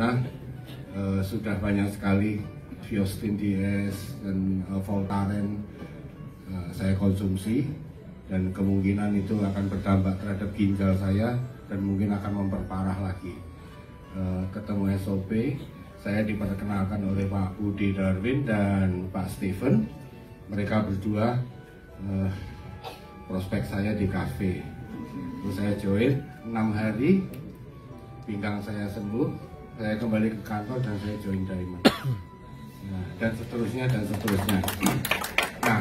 Nah, sudah banyak sekali Viostin DS dan Voltaren saya konsumsi, dan kemungkinan itu akan berdampak terhadap ginjal saya dan mungkin akan memperparah lagi. Ketemu SOP, saya diperkenalkan oleh Pak Budi Darwin dan Pak Steven. Mereka berdua prospek saya di kafe. Terus saya join 6 hari, pinggang saya sembuh, saya kembali ke kantor dan saya join Diamond. Nah, dan seterusnya dan seterusnya. Nah,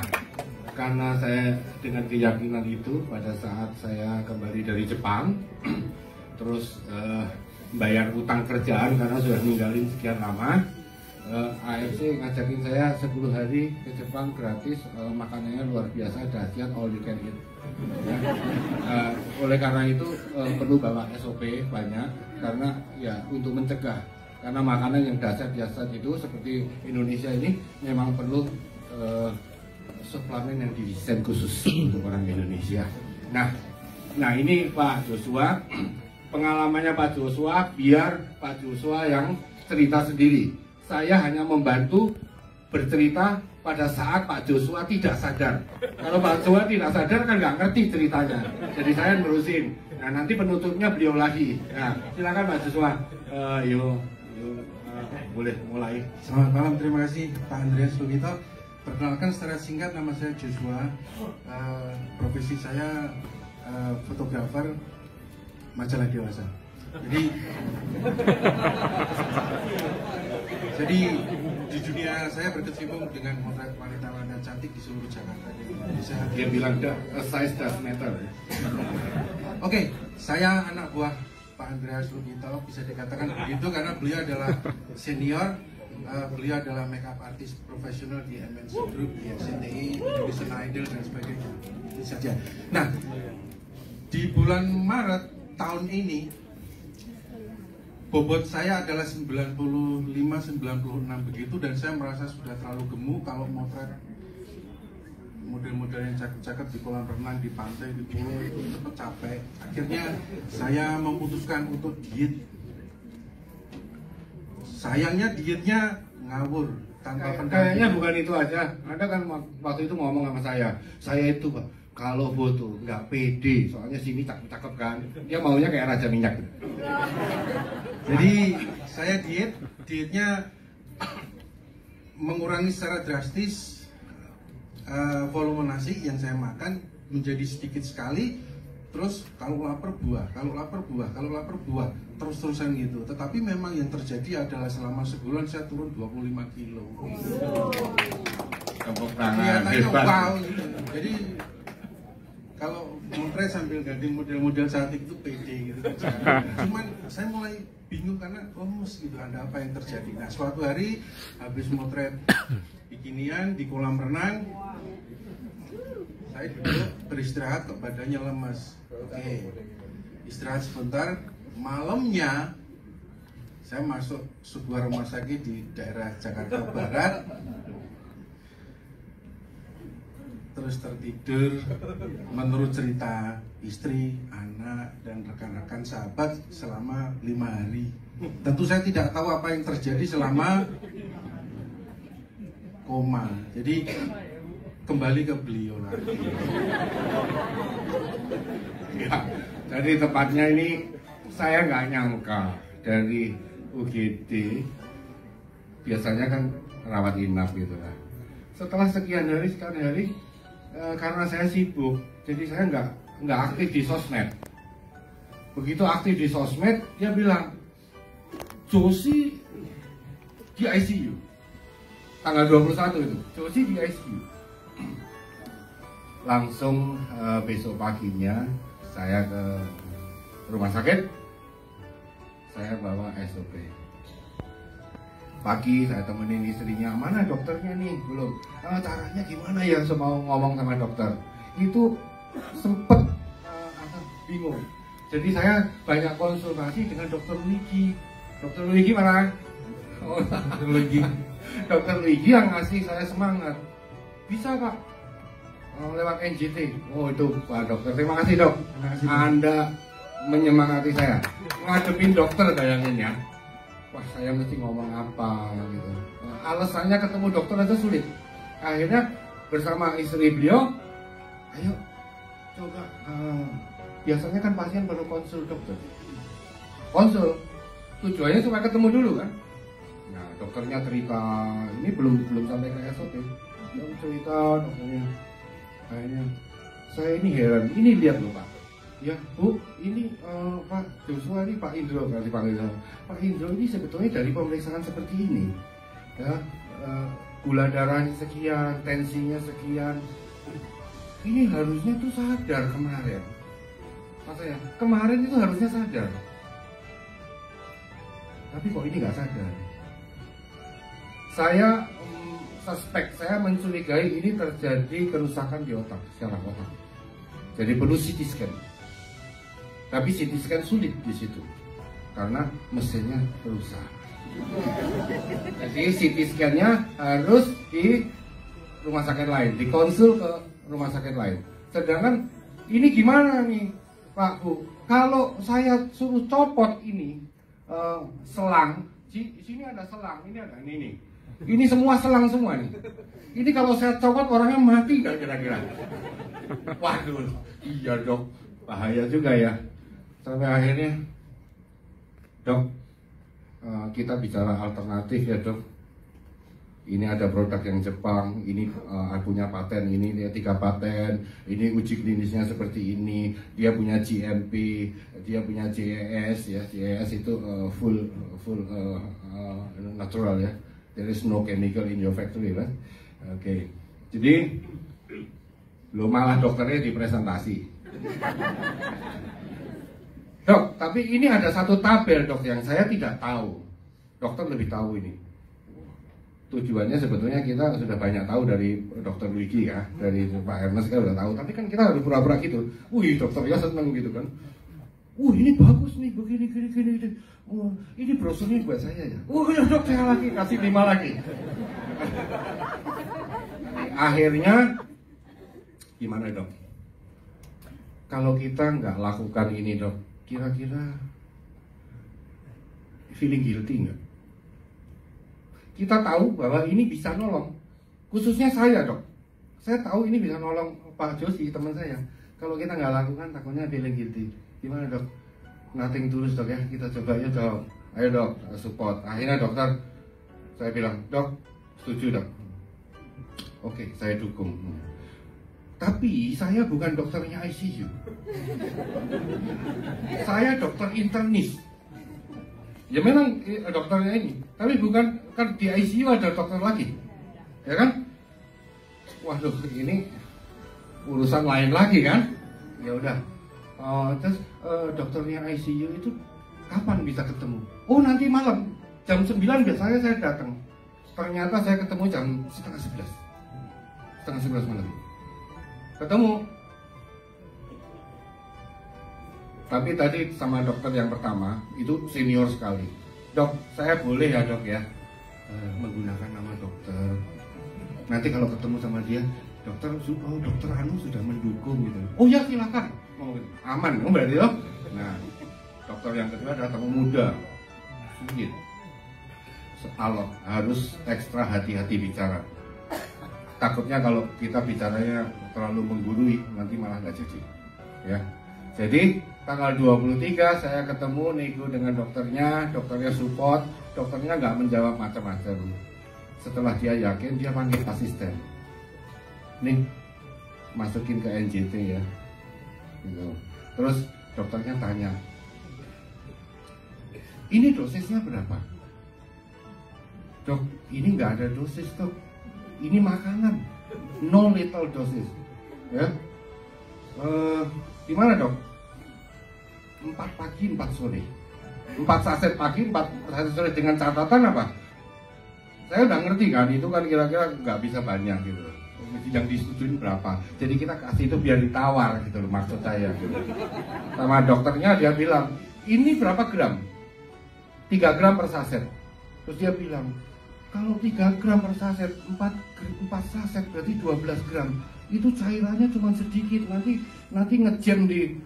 karena saya dengan keyakinan itu, pada saat saya kembali dari Jepang, terus bayar utang kerjaan karena sudah ninggalin sekian lama, AFC ngajakin saya 10 hari ke Jepang gratis, makanannya luar biasa, dahsyat, all you can eat. Ya. Oleh karena itu perlu bawa SOP banyak, karena ya untuk mencegah, karena makanan yang dahsyat itu seperti Indonesia ini memang perlu suplemen yang didesain khusus untuk orang Indonesia. Nah ini Pak Joshua, pengalamannya Pak Joshua, biar Pak Joshua yang cerita sendiri. Saya hanya membantu bercerita pada saat Pak Joshua tidak sadar. Kalau Pak Joshua tidak sadar kan nggak ngerti ceritanya. Jadi saya nerusin. Nah nanti penutupnya beliau lagi. Nah silakan Pak Joshua. Boleh mulai. Selamat malam, terima kasih Pak Andreas Lugito. Perkenalkan secara singkat, nama saya Joshua. Profesi saya fotografer majalah dewasa. Jadi di dunia saya berkecimpung dengan motret wanita-wanita cantik di seluruh Jakarta dan Indonesia. Dia bilang size does matter. Oke, saya anak buah Pak Andreas Lugito, bisa dikatakan begitu karena beliau adalah senior. Beliau adalah makeup artist profesional di MNC Group, di SCTI, Indonesian Idol dan sebagainya. Itu saja. Nah, di bulan Maret tahun ini bobot saya adalah 95-96 begitu, dan saya merasa sudah terlalu gemuk kalau motret model-model yang cakep-cakep di kolam renang, di pantai, di pulau, itu cepet capek. Akhirnya saya memutuskan untuk diet. Sayangnya dietnya ngawur tanpa pendamping. Kayaknya bukan itu aja. Anda kan waktu itu ngomong sama saya itu Pak, kalau foto nggak pede, soalnya sini cakep-cakep kan. Dia maunya kayak raja minyak. Jadi saya dietnya mengurangi secara drastis volume nasi yang saya makan menjadi sedikit sekali. Terus kalau lapar buah, terus-terusan gitu. Tetapi memang yang terjadi adalah selama sebulan saya turun 25 kilo. Kelihatannya wow gitu. Jadi kalau motret sambil ganti model-model cantik itu pede gitu. Cuman saya mulai bingung karena gitu, ada apa yang terjadi. Nah suatu hari habis motret bikinian di kolam renang, saya duduk beristirahat, kok badannya lemas. Oke, istirahat sebentar. Malamnya saya masuk sebuah rumah sakit di daerah Jakarta Barat, terus tertidur. Menurut cerita istri, anak, dan rekan-rekan sahabat selama 5 hari. Tentu saya tidak tahu apa yang terjadi selama koma. Jadi kembali ke beliau lagi. Ya, jadi tepatnya ini saya nggak nyangka dari UGD, biasanya kan rawat inap gitu lah. Setelah sekian hari, karena saya sibuk, jadi saya nggak aktif di sosmed. Begitu aktif di sosmed, dia bilang, Joshi di ICU. Tanggal 21 itu, Joshi di ICU. Langsung besok paginya saya ke rumah sakit, saya bawa SOP. Pagi saya temenin istrinya, mana dokternya nih? Belum. Caranya gimana ya, mau ngomong sama dokter. Itu sempet bingung. Jadi saya banyak konsultasi dengan dokter Luigi. Dokter Luigi mana? Oh, dokter Luigi yang ngasih saya semangat. Bisa Pak, lewat NJT. Oh itu Pak dokter, terima kasih dok. Anda menyemangati saya. Ngadepin dokter kayaknya ya. wah saya mesti ngomong apa gitu. Alasannya ketemu dokter aja sulit. Akhirnya bersama istri beliau, ayo coba. Biasanya kan pasien baru konsul dokter. Konsul, tujuannya cuma ketemu dulu kan. Nah dokternya cerita, ini belum sampai ke SOP. Belum cerita dokternya. Akhirnya saya ini heran, ini lihat loh Pak. Ya Bu, ini Pak Joshua ini Pak Indro kan dipanggil. Pak Indro ini sebetulnya dari pemeriksaan seperti ini, ya gula darahnya sekian, tensinya sekian. Ini harusnya tuh sadar kemarin. Maksudnya kemarin itu harusnya sadar. Tapi kok ini nggak sadar? Saya suspek, saya mencurigai ini terjadi kerusakan di otak, saraf otak. Jadi perlu CT scan. Tapi CT scan sulit di situ karena mesinnya rusak. Jadi CT scan-nya harus di rumah sakit lain, dikonsul ke rumah sakit lain. Sedangkan ini gimana nih Pak Bu? Kalau saya suruh copot ini selang, di sini ada selang, ini ada ini nih. Ini semua selang semua nih. Ini kalau saya copot orangnya mati nggak kira-kira? Waduh, iya dok, bahaya juga ya. Sampai akhirnya, dok, kita bicara alternatif ya dok. Ini ada produk yang Jepang, ini punya paten, ini dia 3 paten, ini uji klinisnya seperti ini, dia punya GMP, dia punya JES ya, JES itu full natural ya, there is no chemical in your factory kan. Oke. Jadi lo malah dokternya dipresentasi. Dok, tapi ini ada satu tabel dok yang saya tidak tahu. Dokter lebih tahu ini. Tujuannya sebetulnya kita sudah banyak tahu dari dokter Wiki ya, dari Pak Ernest kan udah tahu. Tapi kan kita harus pura-pura gitu. Wih dokter ya seneng gitu kan. Ini bagus nih, begini. Ini brosurnya buat saya ya. Ya dok saya lagi kasih 5 lagi. Akhirnya gimana dok? Kalau kita nggak lakukan ini dok, kira-kira feeling guilty nggak? Kita tahu bahwa ini bisa nolong, khususnya saya dok. Saya tahu ini bisa nolong Pak Josi teman saya. Kalau kita nggak lakukan, takutnya feeling guilty. Gimana dok? Nothing tulus dok ya. Kita coba ya dok. Ayo dok, support. Akhirnya dokter, saya bilang dok, setuju dok. Oke, saya dukung. Tapi saya bukan dokternya ICU. Saya dokter internis. Ya memang dokternya ini, tapi bukan kan di ICU ada dokter lagi, ya kan? Waduh, ini urusan lain lagi kan? Ya udah. Terus dokternya ICU itu kapan bisa ketemu? Oh nanti malam jam 9 biasanya saya datang. Ternyata saya ketemu jam setengah 11 malam. Ketemu. Tapi tadi sama dokter yang pertama itu senior sekali. Dok, saya boleh ya dok ya menggunakan nama dokter. Nanti kalau ketemu sama dia, dokter Anu sudah mendukung gitu. Oh ya silakan. Aman, berarti loh. Nah, dokter yang kedua datang muda, sedikit. Alot, harus ekstra hati-hati bicara. Takutnya kalau kita bicaranya terlalu menggurui, nanti malah nggak jadi. Ya. Jadi tanggal 23 saya ketemu nego dengan dokternya support, dokternya nggak menjawab macam-macam. Setelah dia yakin, dia panggil asisten. Nih, masukin ke NJT ya. Gitu. Terus dokternya tanya, ini dosisnya berapa? Dok, ini nggak ada dosis dok. Ini makanan, no little dosis. Ya, gimana dok? 4 pagi 4 sore 4 saset pagi 4 saset sore dengan catatan apa? Saya udah ngerti kan itu kan kira-kira nggak bisa banyak gitu loh. Yang disetujuin berapa? Jadi kita kasih itu biar ditawar gitu loh maksud saya gitu. Sama dokternya dia bilang ini berapa gram? 3 gram per saset. Terus dia bilang kalau 3 gram per saset 4 saset berarti 12 gram. Itu cairannya cuma sedikit, nanti ngejam di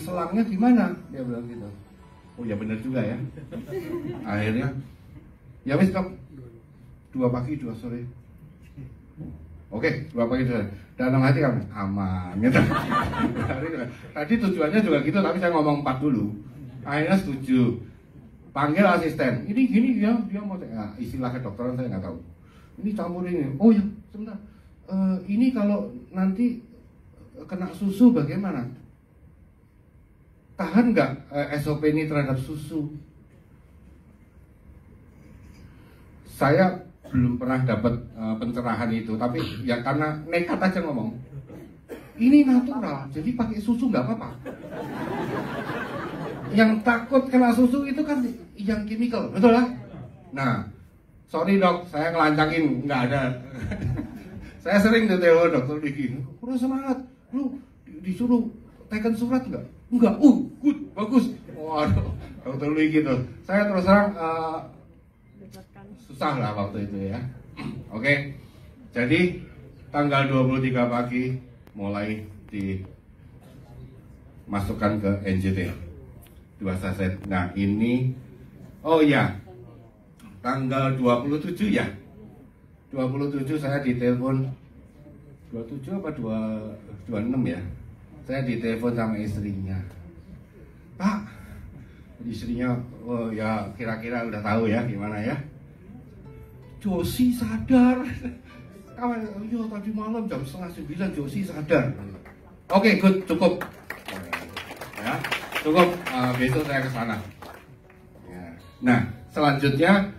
selangnya gimana? Dia bilang gitu. Oh ya bener juga ya. Akhirnya ya wis dok, 2 pagi 2 sore. Oke, 2 pagi 2 sore. Dalam hati kan aman gitu. Tadi tujuannya juga gitu, tapi saya ngomong 4 dulu. Akhirnya setuju. Panggil asisten. Ini gini dia mau istilah kedokteran saya nggak tahu. Ini campur ini. Oh ya, sebentar. Ini kalau nanti kena susu bagaimana? Tahan nggak SOP ini terhadap susu? Saya belum pernah dapat pencerahan itu, tapi ya karena nekat aja ngomong. Ini natural, jadi pakai susu nggak apa-apa. Yang takut kena susu itu kan yang chemical, betul lah? Nah, sorry dok, saya ngelancangin, nggak ada. Saya sering tuh telepon dokter Diki, udah semangat, lu disuruh tekan surat nggak? Enggak, good, bagus. Waduh, dokter Diki tuh. Saya terus terang susah lah waktu itu ya. Oke, jadi tanggal 23 pagi mulai dimasukkan ke NJT 2 saset. Nah ini, oh ya, tanggal 27 ya, 27 saya ditelepon, 27 apa 26 ya, saya ditelepon sama istrinya. Pak, istrinya, oh ya kira-kira udah tahu ya gimana ya. Josi sadar. Kawan, yo tadi malam jam 8:30 Josi sadar. Oke, good, cukup. Ya, cukup. Besok saya ke sana. Ya. Nah, selanjutnya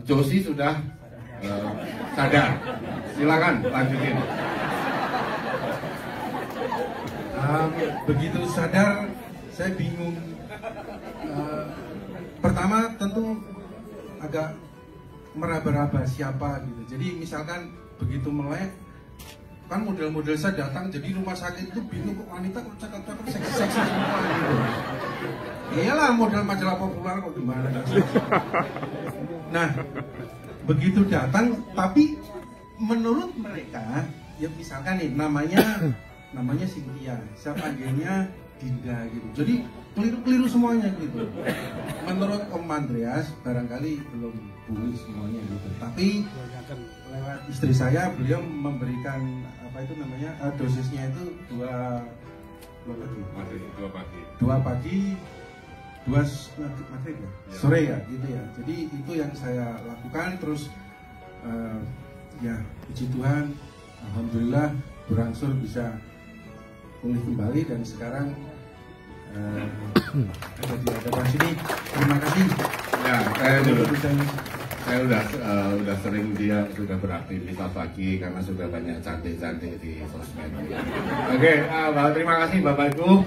Josi sudah sadar. Silakan lanjutin. Begitu sadar, saya bingung. Pertama tentu agak meraba-raba siapa gitu. Jadi misalkan begitu melek, kan model-model saya datang, jadi rumah sakit itu bingung kok wanita kok cakep-cakep seksi-seksi semua gitu. Iyalah model majalah populer kok gimana. Nah, begitu datang, tapi menurut mereka, ya misalkan nih namanya Cynthia, saya panggilnya Dinda gitu. Jadi keliru-keliru semuanya gitu. Menurut Om Andreas barangkali belum pulih semuanya gitu. Tapi lewat istri saya, beliau memberikan apa itu namanya dosisnya itu 2 pagi, 2 maghrib ya? Sore ya gitu ya. Jadi itu yang saya lakukan. Terus ya puji Tuhan, alhamdulillah berangsur bisa pulih kembali dan sekarang ada di hadapan sini. Terima kasih. Ya, saya udah sering dia sudah beraktivitas lagi karena sudah banyak cantik-cantik di sosmed. Oke, terima kasih Bapak Ibu.